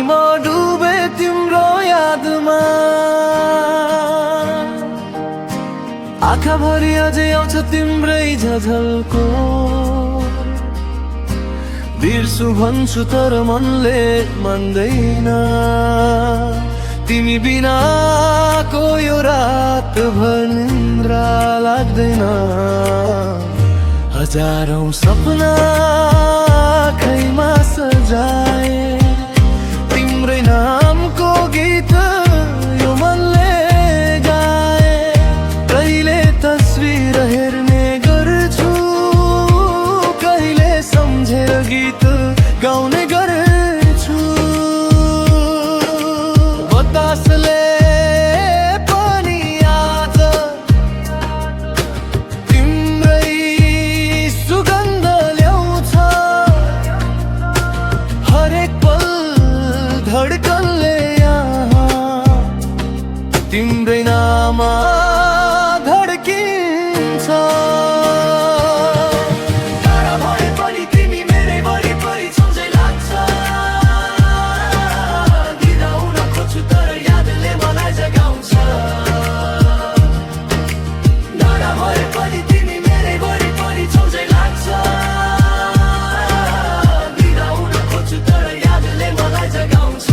म डुबे तिम्रो यादमा। आँखाभरि अझै आउँछ तिम्रै झझल्को, बिर्सु भन्छु तर मनले मान्दैन। तिमी बिनाको यो रातभर निन्द्रा लाग्दैन। हजारौं सपना आँखैमा सजाए, तिम्रै नामको गीत यो मनले गाए। कहिले तस्बिर हेर्ने गर्छु, कहिले सम्झेर गीत गाउने गर्छु। बतासले पनि आज तिम्रै सुगन्ध ल्याउँछ। हरेक पल धड्कनले यहाँ तिम्रै नाम धड्किन्छ। टाढा भए पनि तिमी मेरै वरिपरि सम्झै लाग्छ। बिराउन खोज्छु तर यादले मलाई जगाउँछ। टाढा भए पनि तिमी मेरै वरिपरि सम्झै लाग्छ। बिराउन खोज्छु तर यादले मलाई जगाउँछ।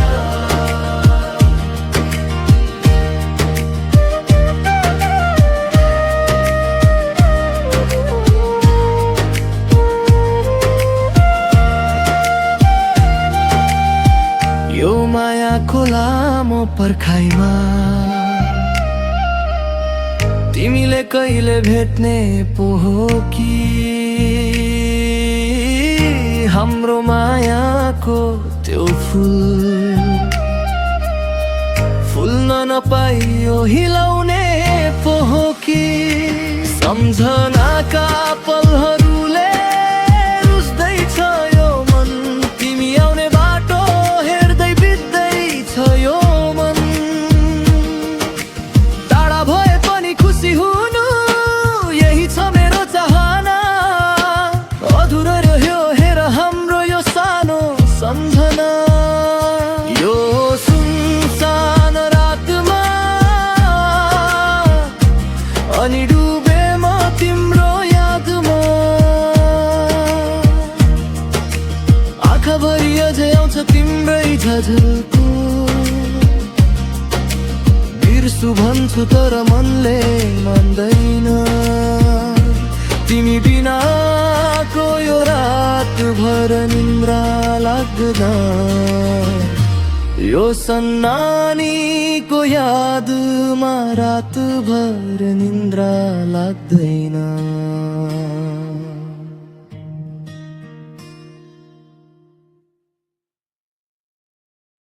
यो मायाको लामो पर्खाइमा तिमीले कहिले भेट्ने पो हो कि? हाम्रो मायाको त्यो फुल्न नपाइयो हिलाउने पो हो कि? सम्झनाका पलहरूले रुच्दैछ यो मन। तिमी आउने बाटो हेर्दै बित्दैछ यो मन। टाढा भए पनि खुसी हुनु यही छ मेरो चाहना। अधुरो रह्यो हेर हाम्रो यो सानो सम्झना। यो सुनसान रातमा अनि डुबे म तिम्रो यादमा। आँखाभरि अझै आउँछ तिम्रै झझल्को, बिर्सु भन्छु तर मनले मान्दैन। तिमी बिनाको यो रातभर निन्द्रा लाग्दैन। यो सन्नानीको यादमा रातभर निन्द्रा लाग्दैन।